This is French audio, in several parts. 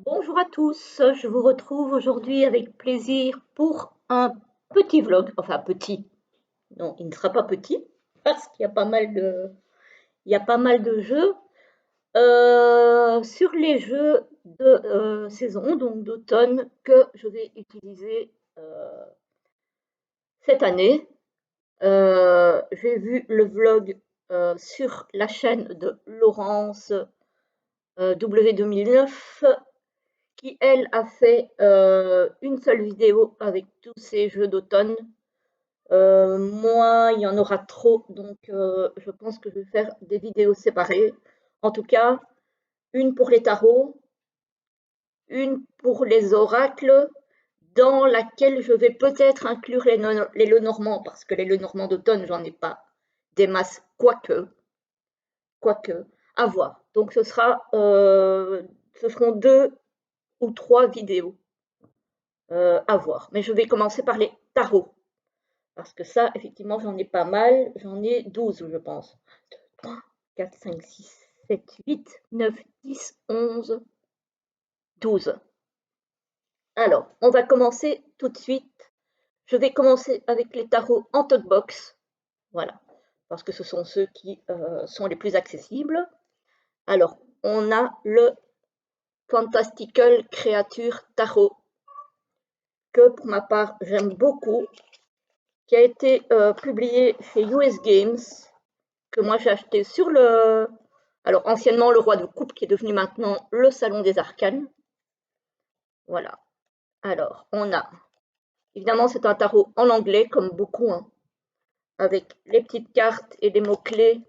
Bonjour à tous, je vous retrouve aujourd'hui avec plaisir pour un petit vlog, enfin petit, non, il ne sera pas petit parce qu'il y a pas mal de jeux sur les jeux de saison, donc d'automne, que je vais utiliser cette année. J'ai vu le vlog sur la chaîne de Laurence W2009 qui, elle, a fait une seule vidéo avec tous ces jeux d'automne. Moi, il y en aura trop, donc je pense que je vais faire des vidéos séparées. En tout cas, une pour les tarots, une pour les oracles, dans laquelle je vais peut-être inclure les Lenormands, parce que les Lenormands d'automne, j'en ai pas des masses, quoique, à voir. Donc ce seront 2 ou 3 vidéos à voir. Mais je vais commencer par les tarots. Parce que ça, effectivement, j'en ai pas mal. J'en ai 12, je pense. 3, 4, 5, 6, 7, 8, 9, 10, 11, 12. Alors, on va commencer tout de suite. Je vais commencer avec les tarots en talkbox. Voilà. Parce que ce sont ceux qui sont les plus accessibles. Alors, on a le Fantastical Creature Tarot, que pour ma part, j'aime beaucoup, qui a été publié chez US Games, que moi j'ai acheté sur alors anciennement le Roi de Coupe, qui est devenu maintenant le Salon des Arcanes. Voilà. Alors, on a, évidemment, c'est un tarot en anglais, comme beaucoup, hein, avec les petites cartes et les mots-clés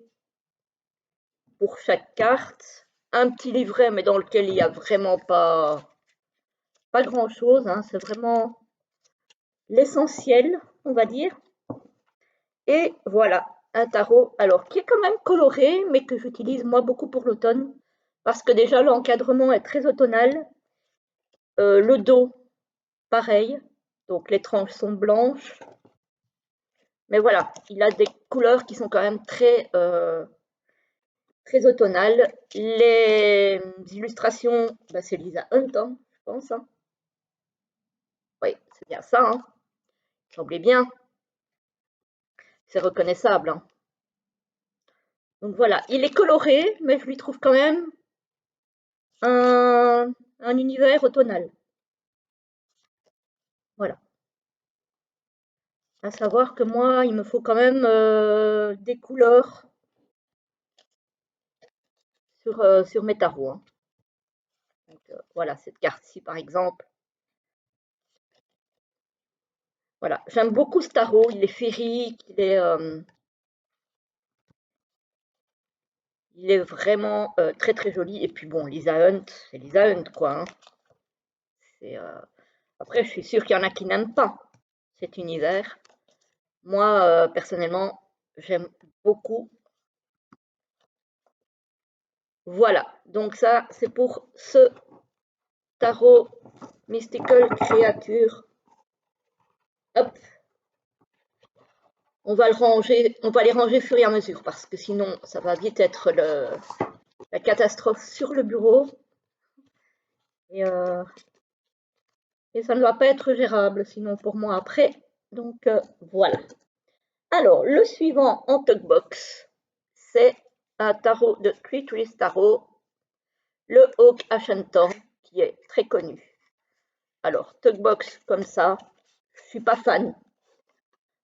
pour chaque carte. Un petit livret, mais dans lequel il n'y a vraiment pas grand-chose, hein, c'est vraiment l'essentiel, on va dire. Et voilà, un tarot, alors qui est quand même coloré, mais que j'utilise moi beaucoup pour l'automne, parce que déjà l'encadrement est très automnal. Le dos, pareil, donc les tranches sont blanches. Mais voilà, il a des couleurs qui sont quand même très automnales. Les illustrations, bah, c'est Lisa Hunt, hein, je pense. Hein. Oui, c'est bien ça. Hein. Il semblait bien. C'est reconnaissable. Hein. Donc voilà, il est coloré, mais je lui trouve quand même un univers automnal. Voilà. À savoir que moi, il me faut quand même des couleurs sur mes tarots. Hein. Donc, voilà, cette carte-ci, par exemple. Voilà, j'aime beaucoup ce tarot. Il est féerique, il est vraiment très très joli. Et puis bon, Lisa Hunt, c'est Lisa Hunt, quoi. Hein. Après, je suis sûre qu'il y en a qui n'aiment pas cet univers. Moi, personnellement, j'aime beaucoup. Voilà, donc ça, c'est pour ce tarot Mystical Creature. Hop, on va les ranger au fur et à mesure parce que sinon, ça va vite être la catastrophe sur le bureau et, euh, et ça ne va pas être gérable sinon pour moi après. Donc voilà. Alors, le suivant en talkbox, c'est un tarot de Creatoris Tarot, le Hawk Ashentorn, qui est très connu. Alors, talkbox comme ça, je suis pas fan.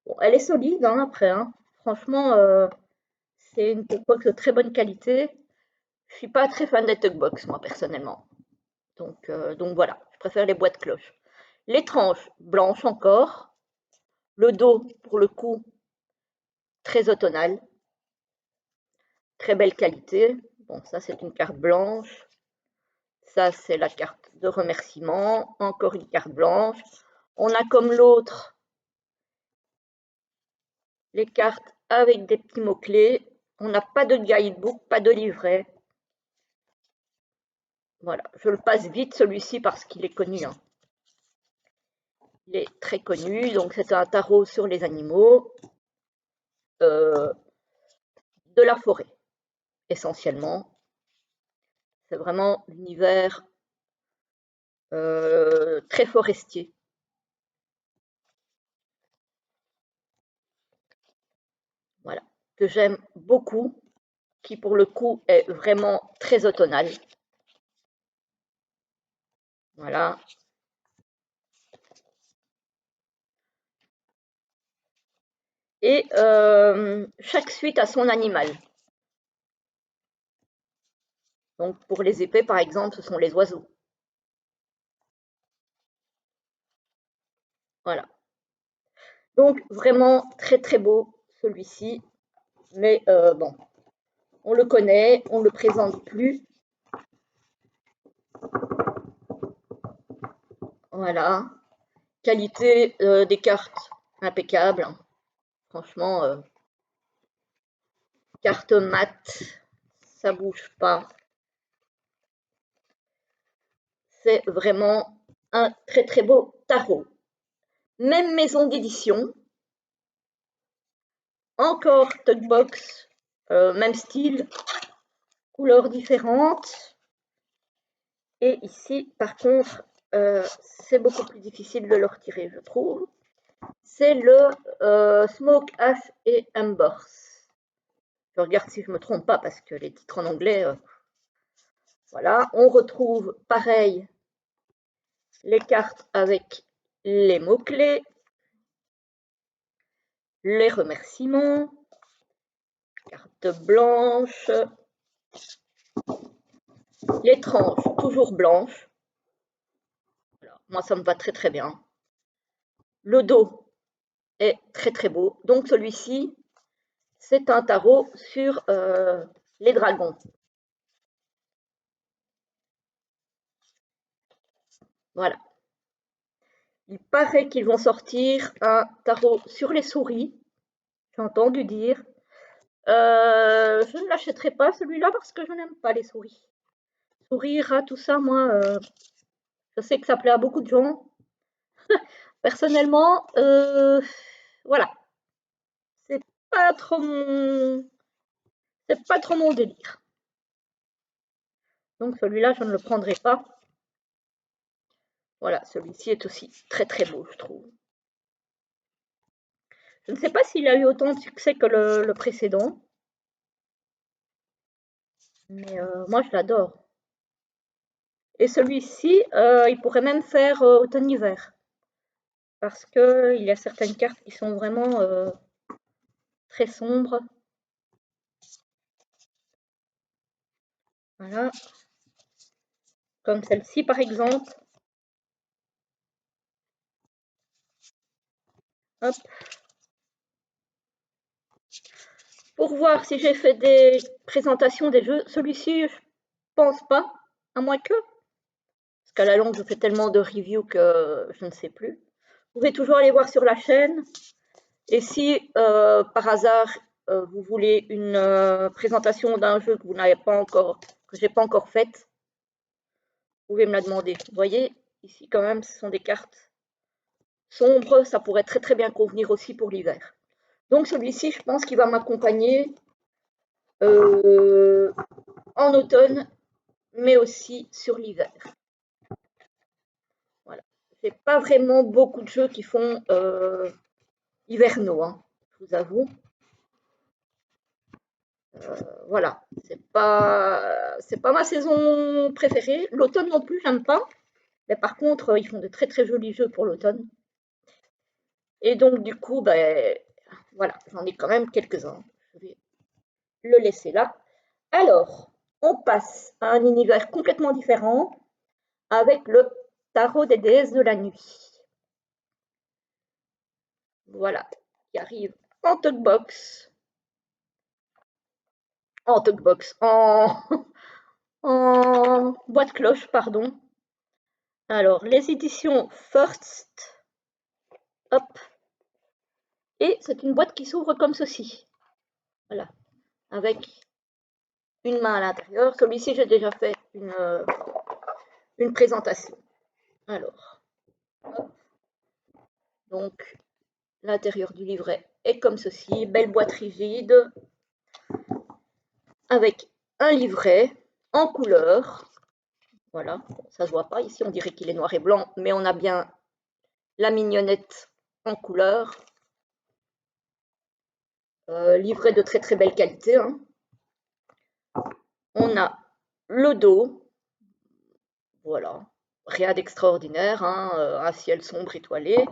Bon, elle est solide hein, après. Hein. Franchement, c'est une talkbox de très bonne qualité. Je suis pas très fan des talkbox, moi, personnellement. Donc voilà, je préfère les boîtes cloches. Les tranches blanches encore. Le dos, pour le coup, très automnal. Très belle qualité. Bon, ça, c'est une carte blanche. Ça, c'est la carte de remerciement. Encore une carte blanche. On a comme l'autre les cartes avec des petits mots-clés. On n'a pas de guidebook, pas de livret. Voilà, je le passe vite celui-ci parce qu'il est connu. Hein. Il est très connu, donc c'est un tarot sur les animaux de la forêt, essentiellement. C'est vraiment l'univers très forestier. Voilà, que j'aime beaucoup, qui pour le coup est vraiment très automnal. Voilà. Et chaque suite a son animal. Donc pour les épées, par exemple, ce sont les oiseaux. Voilà. Donc vraiment très très beau celui-ci. Mais bon, on le connaît, on ne le présente plus. Voilà. Qualité des cartes impeccable. Franchement, carte mate, ça bouge pas. C'est vraiment un très très beau tarot. Même maison d'édition. Encore Tugbox, même style, couleurs différentes. Et ici, par contre, c'est beaucoup plus difficile de le retirer, je trouve. C'est le Smoke Ash et Embers. Je regarde si je ne me trompe pas parce que les titres en anglais, voilà. On retrouve pareil les cartes avec les mots-clés, les remerciements, carte blanche, les tranches toujours blanches. Alors, moi, ça me va très très bien. Le dos est très très beau. Donc celui-ci, c'est un tarot sur les dragons. Voilà. Il paraît qu'ils vont sortir un tarot sur les souris. J'ai entendu dire. Je ne l'achèterai pas celui-là parce que je n'aime pas les souris. Souris, rats, tout ça, moi, je sais que ça plaît à beaucoup de gens. Personnellement, voilà, c'est pas trop mon, c'est pas trop mon délire. Donc celui-là, je ne le prendrai pas. Voilà, celui-ci est aussi très très beau, je trouve. Je ne sais pas s'il a eu autant de succès que le précédent, mais moi je l'adore. Et celui-ci, il pourrait même faire automne-hiver, parce qu'il y a certaines cartes qui sont vraiment très sombres. Voilà, comme celle-ci par exemple. Hop. Pour voir si j'ai fait des présentations des jeux, celui-ci, je pense pas, à moins que, parce qu'à la longue, je fais tellement de reviews que je ne sais plus. Vous pouvez toujours aller voir sur la chaîne. Et si par hasard vous voulez une présentation d'un jeu que vous n'avez pas encore, que j'ai pas encore faite, vous pouvez me la demander. Vous voyez, ici quand même, ce sont des cartes sombres, ça pourrait très très bien convenir aussi pour l'hiver. Donc celui-ci, je pense qu'il va m'accompagner en automne, mais aussi sur l'hiver. Voilà. C'est pas vraiment beaucoup de jeux qui font hivernaux, hein, je vous avoue. Voilà, c'est pas ma saison préférée. L'automne non plus, j'aime pas. Mais par contre, ils font de très très jolis jeux pour l'automne. Et donc du coup, ben voilà, j'en ai quand même quelques-uns. Je vais le laisser là. Alors, on passe à un univers complètement différent avec le tarot des déesses de la nuit. Voilà, qui arrive en talkbox. En talkbox, en boîte cloche, pardon. Alors, les éditions First, hop, et c'est une boîte qui s'ouvre comme ceci. Voilà, avec une main à l'intérieur. Celui-ci, j'ai déjà fait une présentation. Alors, hop. Donc, l'intérieur du livret est comme ceci, belle boîte rigide, avec un livret en couleur. Voilà, bon, ça se voit pas ici, on dirait qu'il est noir et blanc, mais on a bien la mignonnette en couleur, livré de très très belle qualité, hein. On a le dos, voilà, rien d'extraordinaire, hein, un ciel sombre étoilé.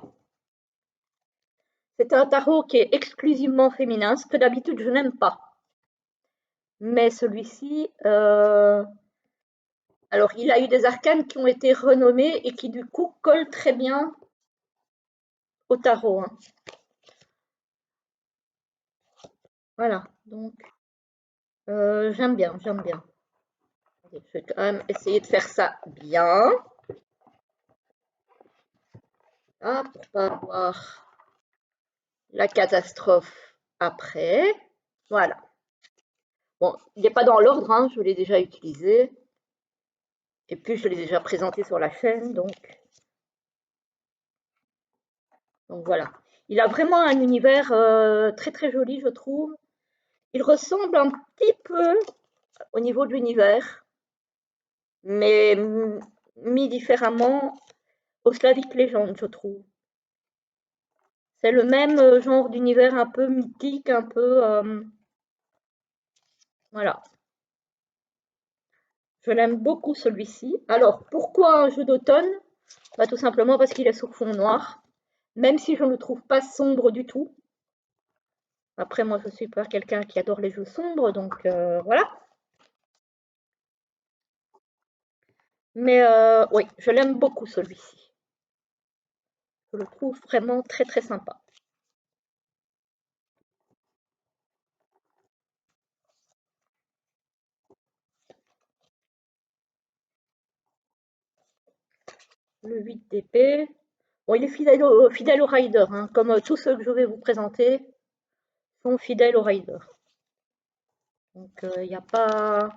C'est un tarot qui est exclusivement féminin, ce que d'habitude je n'aime pas. Mais celui-ci, alors il a eu des arcanes qui ont été renommés et qui du coup collent très bien au tarot, hein. Voilà, donc j'aime bien, j'aime bien. Je vais quand même essayer de faire ça bien, là, pour pas avoir la catastrophe après. Voilà. Bon, il n'est pas dans l'ordre, hein, je l'ai déjà utilisé. Et puis, je l'ai déjà présenté sur la chaîne, donc voilà. Il a vraiment un univers très très joli, je trouve. Il ressemble un petit peu au niveau de l'univers, mais mis différemment au Slavic Legend, je trouve. C'est le même genre d'univers un peu mythique, un peu... voilà. Je l'aime beaucoup celui-ci. Alors, pourquoi un jeu d'automne? Bah, tout simplement parce qu'il est sur fond noir, même si je ne le trouve pas sombre du tout. Après, moi, je suis pas quelqu'un qui adore les jeux sombres, donc voilà. Mais oui, je l'aime beaucoup celui-ci. Je le trouve vraiment très très sympa. Le 8 d'épée. Bon, il est fidèle au rider, hein, comme tous ceux que je vais vous présenter sont fidèles au rider. Donc il n'y a pas...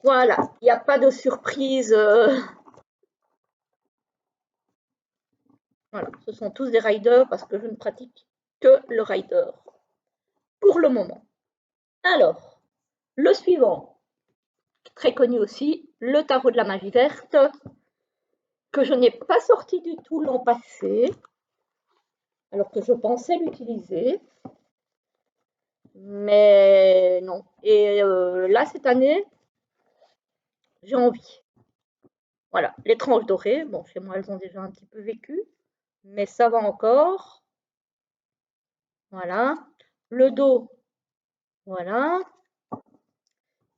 Voilà, il n'y a pas de surprise. Voilà, ce sont tous des riders parce que je ne pratique que le rider pour le moment. Alors, le suivant, très connu aussi, le tarot de la magie verte, que je n'ai pas sorti du tout l'an passé, alors que je pensais l'utiliser, mais non. Et là, cette année, j'ai envie. Voilà, les tranches dorées, bon, chez moi, elles ont déjà un petit peu vécu, mais ça va encore. Voilà. Le dos, voilà.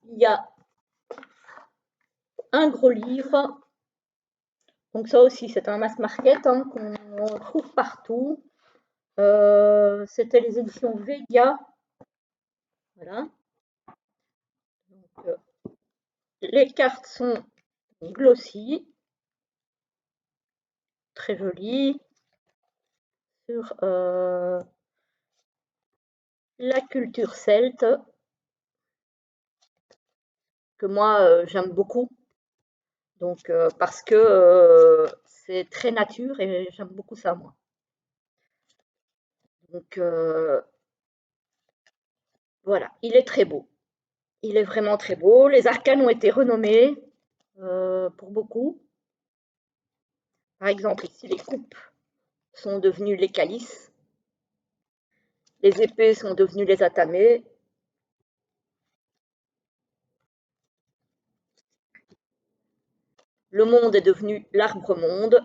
Il y a un gros livre. Donc ça aussi, c'est un mass market, hein, qu'on trouve partout. C'était les éditions Vega. Voilà. Donc, les cartes sont glossy, très jolies, sur la culture celte, que moi j'aime beaucoup. Donc, parce que c'est très nature et j'aime beaucoup ça, moi. Donc, voilà, il est très beau. Il est vraiment très beau. Les arcanes ont été renommés pour beaucoup. Par exemple, ici, les coupes sont devenues les calices. Les épées sont devenues les atamées. Le monde est devenu l'arbre-monde.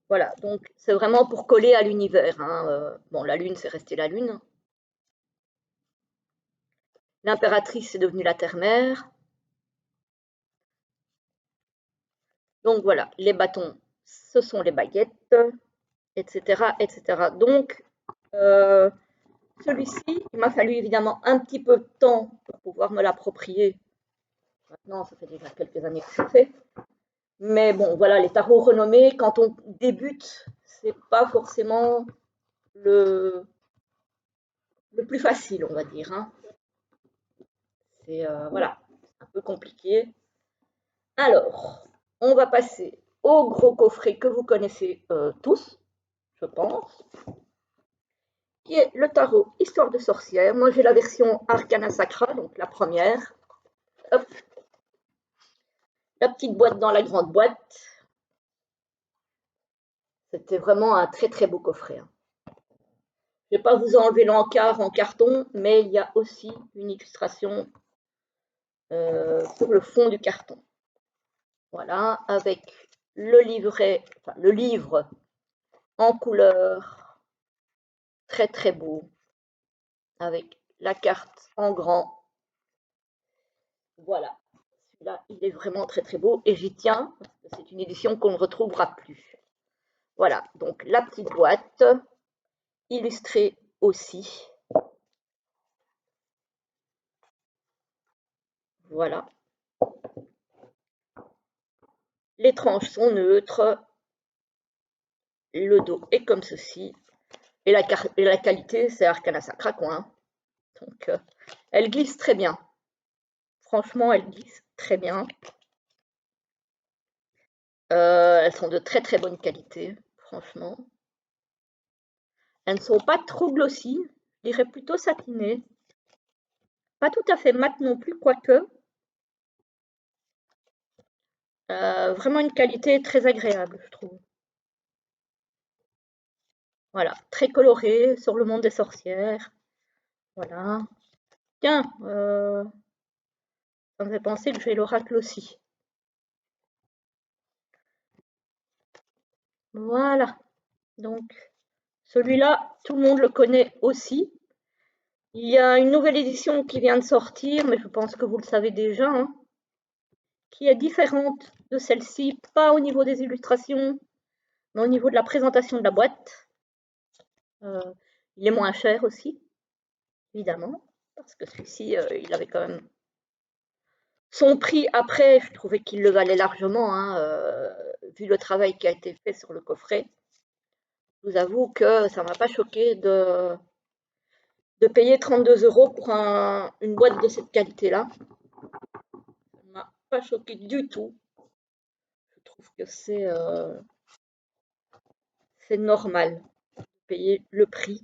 Voilà, donc c'est vraiment pour coller à l'univers, hein. Bon, la lune, c'est resté la lune. L'impératrice est devenue la terre-mère. Donc voilà, les bâtons, ce sont les baguettes, etc., etc. Donc, euh, celui-ci, il m'a fallu évidemment un petit peu de temps pour pouvoir me l'approprier. Maintenant, ça fait déjà quelques années que je fais. Mais bon, voilà, les tarots renommés, quand on débute, c'est pas forcément le, le plus facile, on va dire, hein. C'est voilà, un peu compliqué. Alors, on va passer au gros coffret que vous connaissez tous, je pense, qui est le tarot Histoire de sorcière. Moi, j'ai la version Arcana Sacra, donc la première. hop, la petite boîte dans la grande boîte. C'était vraiment un très très beau coffret. Je ne vais pas vous enlever l'encart en carton, mais il y a aussi une illustration sur le fond du carton. Voilà, avec le livret, enfin, le livre en couleur, très très beau, avec la carte en grand. Voilà, celui-là, il est vraiment très très beau et j'y tiens, parce que c'est une édition qu'on ne retrouvera plus. Voilà, donc la petite boîte, illustrée aussi. Voilà. Les tranches sont neutres. Le dos est comme ceci. Et la qualité, c'est Arcana Sacra, quoi. Hein. Donc, elle glisse très bien. Franchement, elle glisse très bien. Elles sont de très très bonne qualité, franchement. Elles ne sont pas trop glossy, je dirais plutôt satinées. Pas tout à fait mat non plus, quoique. Vraiment une qualité très agréable, je trouve. Voilà, très coloré sur le monde des sorcières. Voilà. Tiens, ça me fait penser que j'ai l'oracle aussi. Voilà. Donc, celui-là, tout le monde le connaît aussi. Il y a une nouvelle édition qui vient de sortir, mais je pense que vous le savez déjà, hein, qui est différente de celle-ci, pas au niveau des illustrations, mais au niveau de la présentation de la boîte. Il est moins cher aussi, évidemment, parce que celui-ci, il avait quand même son prix. Après, je trouvais qu'il le valait largement, hein, vu le travail qui a été fait sur le coffret. Je vous avoue que ça ne m'a pas choqué de payer 32 € pour une boîte de cette qualité-là. Ça ne m'a pas choqué du tout. Je trouve que c'est normal de payer le prix.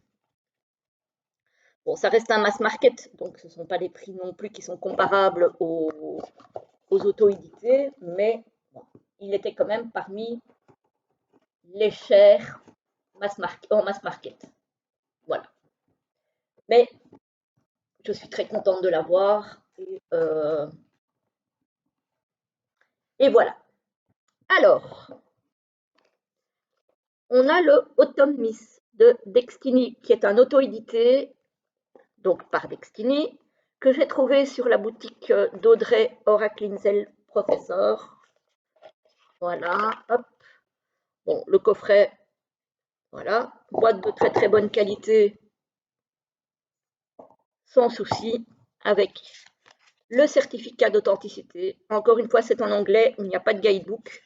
Bon, ça reste un mass market, donc ce ne sont pas des prix non plus qui sont comparables aux auto-édités, mais bon, il était quand même parmi les chers en mass market. Voilà. Mais je suis très contente de l'avoir. Et voilà. Alors, on a le Autumn Miss de Dextini, qui est un auto-édité, donc par Dextini, que j'ai trouvé sur la boutique d'Audrey Oracle Professor. Voilà, hop. Bon, le coffret, voilà. Boîte de très très bonne qualité, sans souci, avec le certificat d'authenticité. Encore une fois, c'est en anglais, il n'y a pas de guidebook.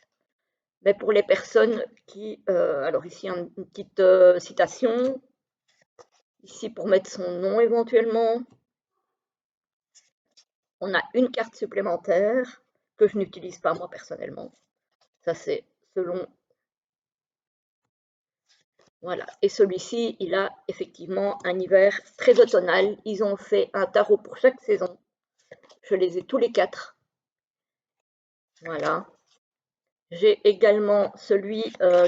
Mais pour les personnes qui... alors ici, une petite citation. Ici, pour mettre son nom éventuellement. On a une carte supplémentaire que je n'utilise pas moi personnellement. Ça, c'est selon... Voilà. Et celui-ci, il a effectivement un hiver très automnal. Ils ont fait un tarot pour chaque saison. Je les ai tous les 4. Voilà. J'ai également celui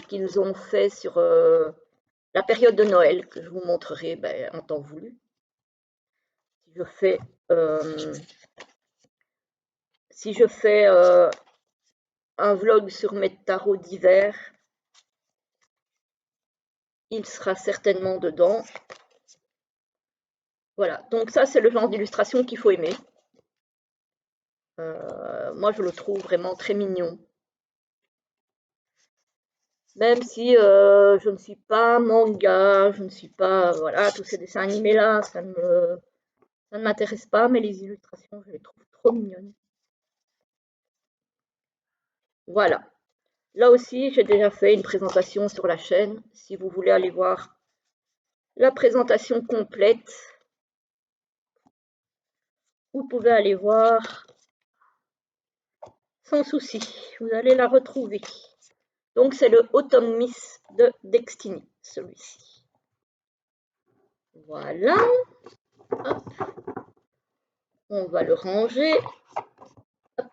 qu'ils ont fait sur la période de Noël, que je vous montrerai en temps voulu. Si je fais un vlog sur mes tarots d'hiver, il sera certainement dedans. Voilà, donc ça c'est le genre d'illustration qu'il faut aimer. Moi je le trouve vraiment très mignon. Même si je ne suis pas manga, je ne suis pas, voilà, tous ces dessins animés là, ça ne m'intéresse pas, mais les illustrations je les trouve trop mignonnes. Voilà. Là aussi, j'ai déjà fait une présentation sur la chaîne. Si vous voulez aller voir la présentation complète, vous pouvez aller voir sans souci. Vous allez la retrouver. Donc, c'est le Autumn Miss de Dextini, celui-ci. Voilà. Hop. On va le ranger. Hop.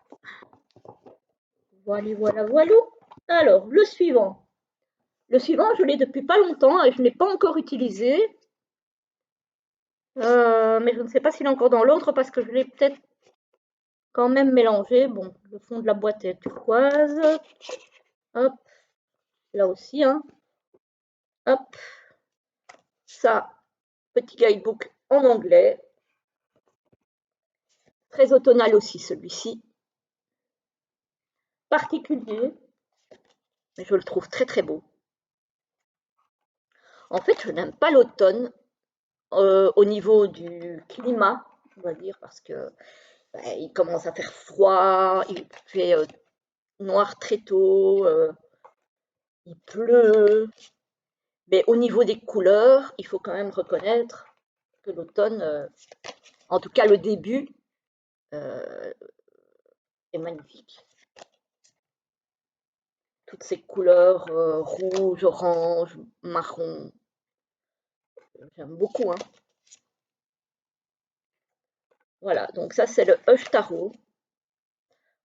Voilà, voilà, voilà. Alors, le suivant. Le suivant, je l'ai depuis pas longtemps et je ne l'ai pas encore utilisé. Mais je ne sais pas s'il est encore dans l'autre parce que je l'ai peut-être quand même mélangé. Bon, le fond de la boîte est turquoise. Hop, là aussi, hein. Hop, ça, petit guidebook en anglais. Très automnal aussi, celui-ci. Particulier, mais je le trouve très très beau. En fait, je n'aime pas l'automne au niveau du climat, on va dire, parce que il commence à faire froid, il fait noir très tôt, il pleut. Mais au niveau des couleurs, il faut quand même reconnaître que l'automne, en tout cas le début, euh, est magnifique. Toutes ces couleurs rouge, orange, marron, j'aime beaucoup, hein. Voilà, donc ça c'est le Hush Tarot,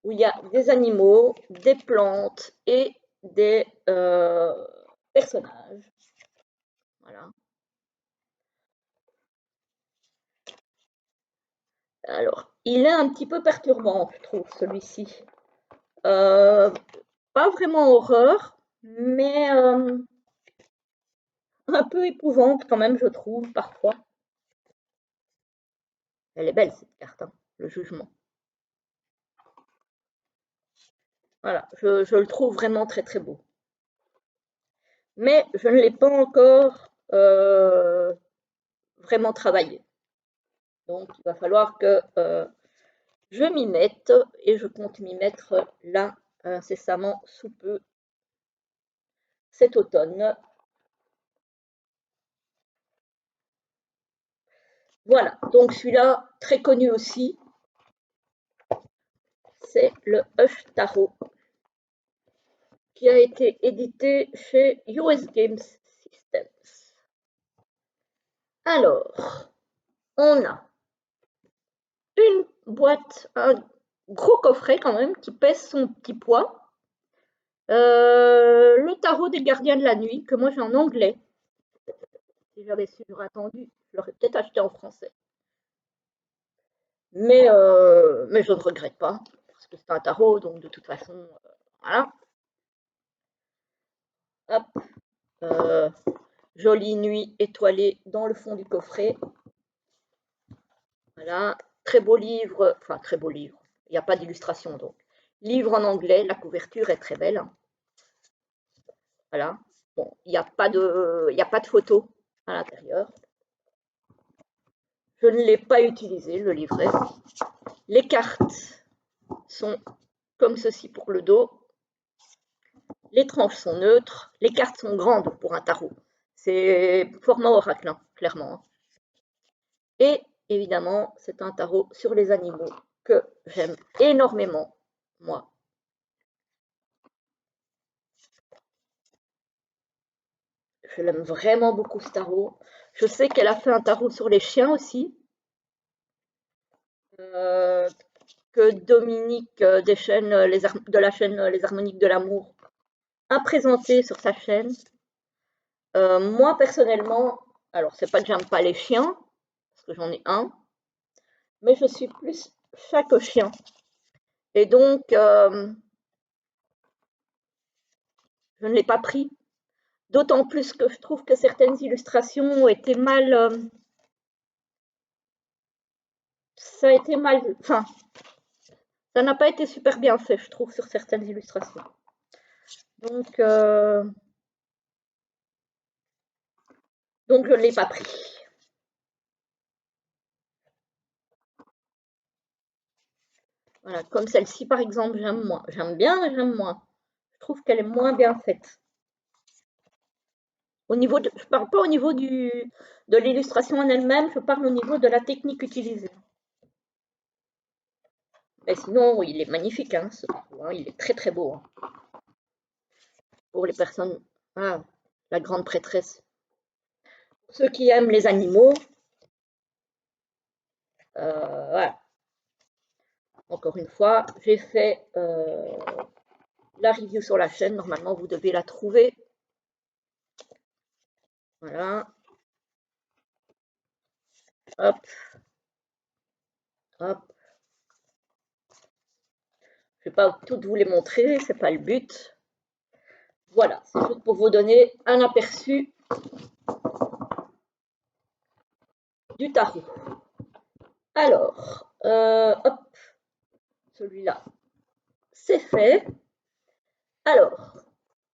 où il y a des animaux, des plantes et des personnages. Voilà. Alors, il est un petit peu perturbant, je trouve, celui-ci. Pas vraiment horreur, mais un peu épouvante quand même, je trouve, parfois. Elle est belle, cette carte, hein, le jugement. Voilà, je le trouve vraiment très très beau. Mais je ne l'ai pas encore vraiment travaillé. Donc, il va falloir que je m'y mette et je compte m'y mettre là incessamment sous peu cet automne. Voilà, donc celui-là, très connu aussi, c'est le Hush Tarot, qui a été édité chez US Games Systems. Alors, on a une boîte, un gros coffret quand même, qui pèse son petit poids. Le tarot des gardiens de la nuit, que moi j'ai en anglais. Si j'avais su, j'aurais attendu, je l'aurais peut-être acheté en français. Mais je ne regrette pas, parce que c'est un tarot, donc de toute façon, voilà. Hop, euh, jolie nuit étoilée dans le fond du coffret. Voilà, très beau livre, enfin très beau livre, il n'y a pas d'illustration donc. Livre en anglais, la couverture est très belle. Voilà, bon, il n'y a pas de photo à l'intérieur. Je ne l'ai pas utilisé, le livret. Les cartes sont comme ceci pour le dos. Les tranches sont neutres. Les cartes sont grandes pour un tarot. C'est format oracle, hein, clairement. Et évidemment, c'est un tarot sur les animaux que j'aime énormément, moi. Je l'aime vraiment beaucoup, ce tarot. Je sais qu'elle a fait un tarot sur les chiens aussi. Que Dominique des chaînes, de la chaîne Les Harmoniques de l'amour a présenté sur sa chaîne. Moi, personnellement, alors c'est pas que j'aime pas les chiens, parce que j'en ai un, mais je suis plus chat que chien. Et donc, je ne l'ai pas pris. D'autant plus que je trouve que certaines illustrations étaient mal. Ça a été mal. Enfin, ça n'a pas été super bien fait, je trouve, sur certaines illustrations. Donc, je ne l'ai pas pris. Voilà, comme celle-ci, par exemple, j'aime moins. J'aime bien, mais j'aime moins. Je trouve qu'elle est moins bien faite. Je ne parle pas au niveau de l'illustration en elle-même, je parle au niveau de la technique utilisée. Mais sinon, il est magnifique, hein, ce tableau, hein, il est très très beau. Hein. Pour les personnes, ah, la grande prêtresse. Pour ceux qui aiment les animaux, voilà. Encore une fois, j'ai fait la review sur la chaîne. Normalement, vous devez la trouver. Voilà. Hop. Hop. Je ne vais pas toutes vous les montrer, c'est pas le but. Voilà, c'est juste pour vous donner un aperçu du tarot. Alors, hop, celui-là, c'est fait. Alors,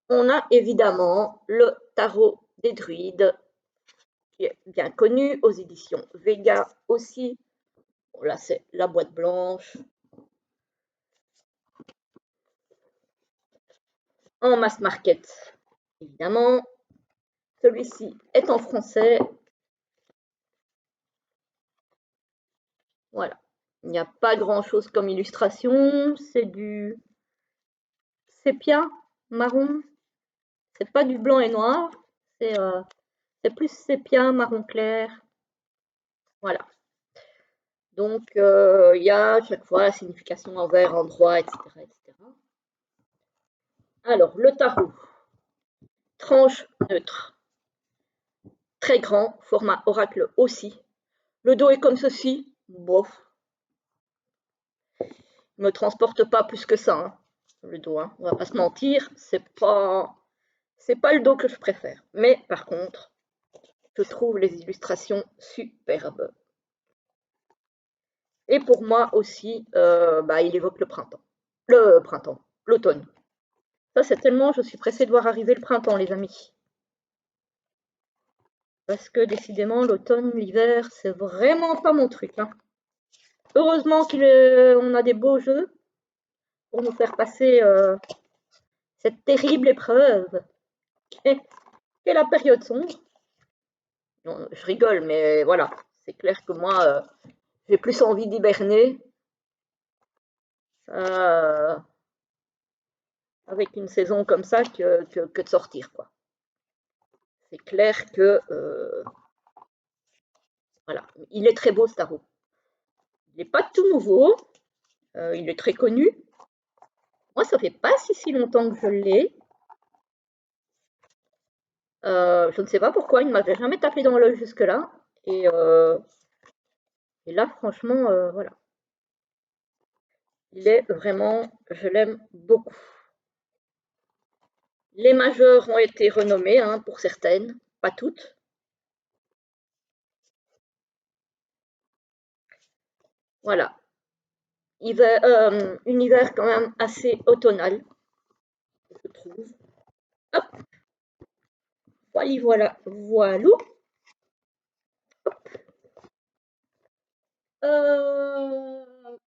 on a évidemment le tarot des druides, qui est bien connu, aux éditions Vega aussi. Bon, là, c'est la boîte blanche. En mass market, évidemment. Celui-ci est en français. Voilà. Il n'y a pas grand-chose comme illustration. C'est du sépia, marron. C'est pas du blanc et noir. C'est plus sépia, marron clair. Voilà. Donc, il y a à chaque fois la signification en vert, en droit, etc., etc. Alors, le tarot. Tranche neutre. Très grand, format oracle aussi. Le dos est comme ceci. Bof. Il ne me transporte pas plus que ça, hein, le dos. Hein. On va pas se mentir, c'est pas le dos que je préfère. Mais par contre, je trouve les illustrations superbes. Et pour moi aussi, il évoque le printemps. L'automne. Ça, c'est tellement, je suis pressée de voir arriver le printemps, les amis. Parce que décidément, l'automne, l'hiver, c'est vraiment pas mon truc. Hein. Heureusement qu'on a des beaux jeux pour nous faire passer cette terrible épreuve qu'est la période sombre. Non, je rigole, mais voilà, c'est clair que moi, j'ai plus envie d'hiberner avec une saison comme ça que de sortir, quoi. C'est clair que voilà, il est très beau ce tarot. Il n'est pas tout nouveau, il est très connu. Moi, ça fait pas si longtemps que je l'ai. Je ne sais pas pourquoi, il ne m'avait jamais tapé dans l'œil jusque-là. Et là, franchement, voilà. Il est vraiment, je l'aime beaucoup. Les majeures ont été renommées, hein, pour certaines, pas toutes. Voilà. Univers quand même assez automnal, je trouve. Hop. Voilà.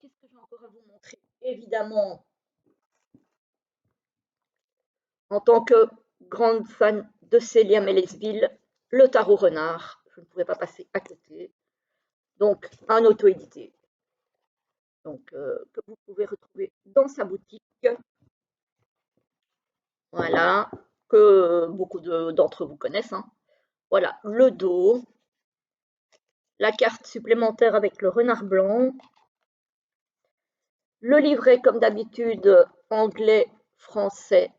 Qu'est-ce que j'ai encore à vous montrer? Évidemment, en tant que grande fan de Célia Mélesville, le tarot renard, je ne pouvais pas passer à côté. Donc, un auto-édité. Donc, que vous pouvez retrouver dans sa boutique. Voilà, que beaucoup d'entre vous connaissent. Hein. Voilà, le dos, la carte supplémentaire avec le renard blanc, le livret comme d'habitude anglais, français,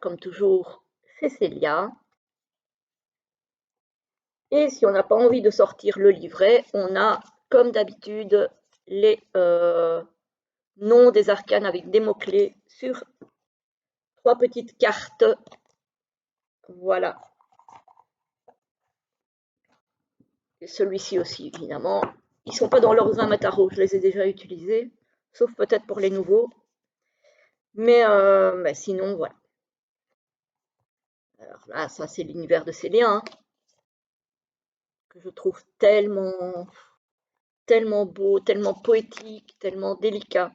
comme toujours chez Célia. Et si on n'a pas envie de sortir le livret, on a comme d'habitude les noms des arcanes avec des mots-clés sur 3 petites cartes. Voilà. Et celui-ci aussi, évidemment. Ils ne sont pas dans l'ordre d'un tarot, je les ai déjà utilisés, sauf peut-être pour les nouveaux. Mais sinon, voilà. Alors là, ça, c'est l'univers de Célia, hein, que je trouve tellement beau, tellement poétique, tellement délicat.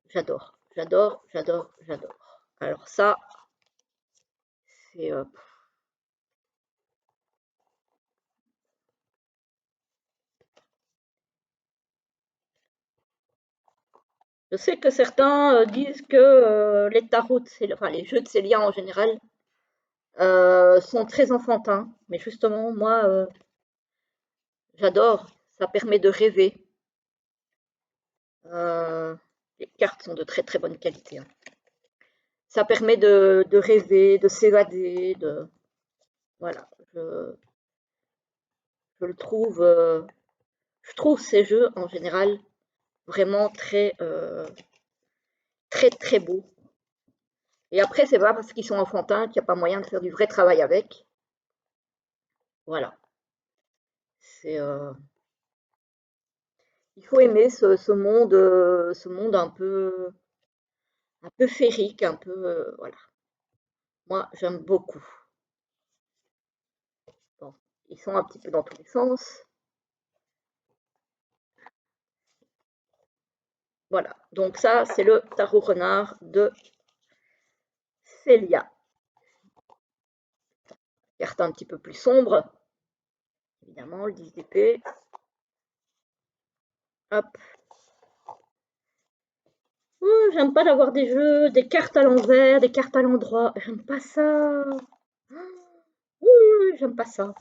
J'adore. Alors ça, c'est... Je sais que certains disent que les tarots, enfin les jeux de Célia en général, sont très enfantins. Mais justement, moi, j'adore. Ça permet de rêver. Les cartes sont de très très bonne qualité, hein. Ça permet de rêver, de s'évader, voilà. Je le trouve, je trouve ces jeux en général vraiment très très beaux. Et après, c'est pas parce qu'ils sont enfantins qu'il n'y a pas moyen de faire du vrai travail avec. Voilà. C'est, il faut aimer ce monde un peu féerique, un peu, voilà. Moi, j'aime beaucoup. Bon, ils sont un petit peu dans tous les sens. Voilà. Donc ça, c'est le tarot renard de Célia. Carte un petit peu plus sombre. Évidemment, le 10 d'épée. Hop. Oh, j'aime pas d'avoir des jeux, des cartes à l'envers, des cartes à l'endroit. J'aime pas ça. J'aime pas ça.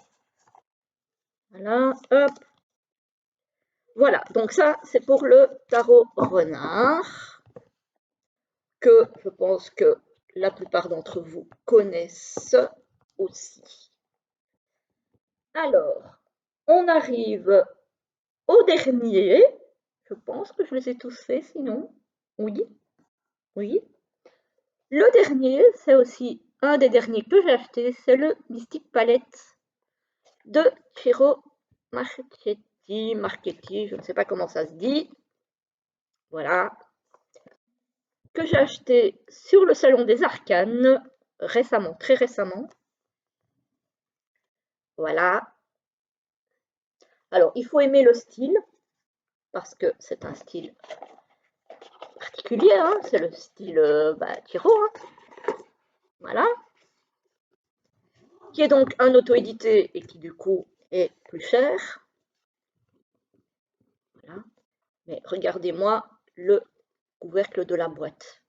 Voilà, hop. Voilà, donc ça, c'est pour le tarot renard, que je pense que la plupart d'entre vous connaissent aussi. Alors, on arrive au dernier. Je pense que je les ai tous faits, sinon. Oui, oui. Le dernier, c'est aussi un des derniers que j'ai acheté, c'est le Mystic Palette de Ciro Marchetti, je ne sais pas comment ça se dit. Voilà. Que j'ai acheté sur le Salon des Arcanes récemment, très récemment. Voilà. Alors, il faut aimer le style, parce que c'est un style particulier, hein, c'est le style Tiro, hein, voilà, qui est donc un auto-édité et qui du coup est plus cher. Voilà. Mais regardez-moi le couvercle de la boîte.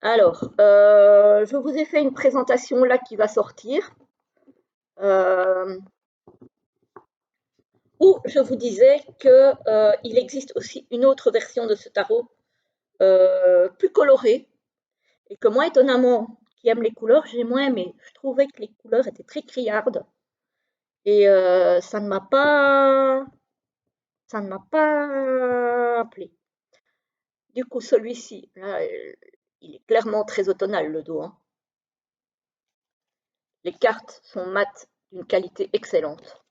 Alors, je vous ai fait une présentation là qui va sortir, où je vous disais qu'il existe aussi une autre version de ce tarot, plus colorée, et que moi, étonnamment, qui aime les couleurs, j'ai moins aimé. Je trouvais que les couleurs étaient très criardes, et ça ne m'a pas appelé. Du coup, celui-ci, là, il est clairement très automnal, le dos, hein. Les cartes sont mates d'une qualité excellente.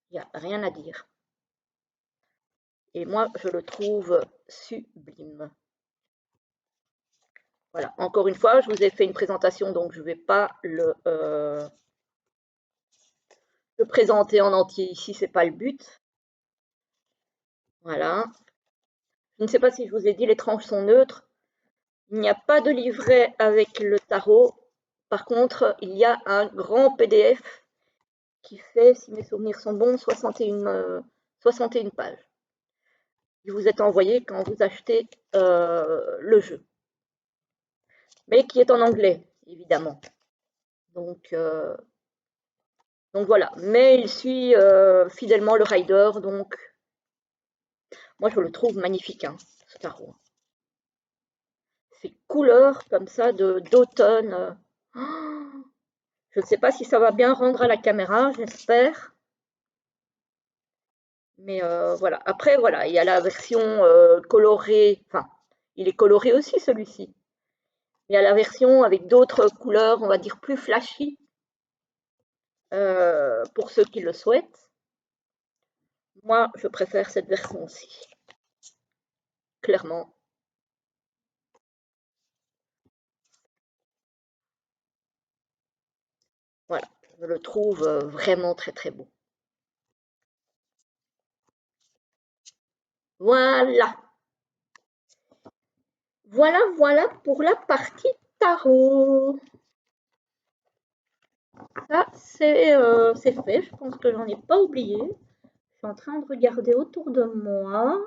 Il n'y a rien à dire. Et moi, je le trouve sublime. Voilà, encore une fois, je vous ai fait une présentation, donc je ne vais pas le présenter en entier ici, c'est pas le but. Voilà. Je ne sais pas si je vous ai dit, les tranches sont neutres. Il n'y a pas de livret avec le tarot. Par contre, il y a un grand PDF qui fait, si mes souvenirs sont bons, 61 pages. Qui vous est envoyé quand vous achetez le jeu. Mais qui est en anglais, évidemment. Donc voilà. Mais il suit fidèlement le rider, donc moi je le trouve magnifique, hein, ce tarot. Ces couleurs comme ça d'automne. Je ne sais pas si ça va bien rendre à la caméra, j'espère. Mais voilà. Après, voilà, il y a la version colorée. Enfin, il est coloré aussi celui-ci. Il y a la version avec d'autres couleurs, on va dire plus flashy, pour ceux qui le souhaitent. Moi, je préfère cette version-ci, clairement. Voilà, je le trouve vraiment très très beau. Voilà, voilà pour la partie tarot. Ça, c'est fait, je pense que j'en ai pas oublié. Je suis en train de regarder autour de moi.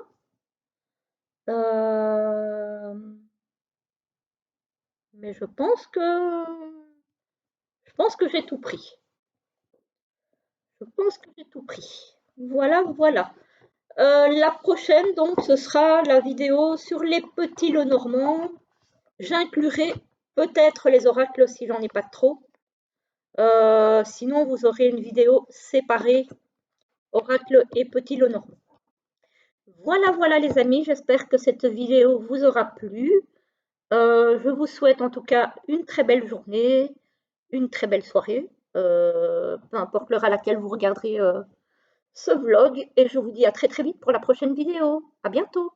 Mais je pense que j'ai tout pris. Je pense que j'ai tout pris. Voilà, voilà. La prochaine, donc, ce sera la vidéo sur les petits Lenormand. J'inclurai peut-être les oracles si j'en ai pas trop. Sinon, vous aurez une vidéo séparée, oracle et petit Lenormand. Voilà, voilà les amis, j'espère que cette vidéo vous aura plu. Je vous souhaite en tout cas une très belle journée, une très belle soirée, peu importe l'heure à laquelle vous regarderez ce vlog, et je vous dis à très très vite pour la prochaine vidéo. À bientôt!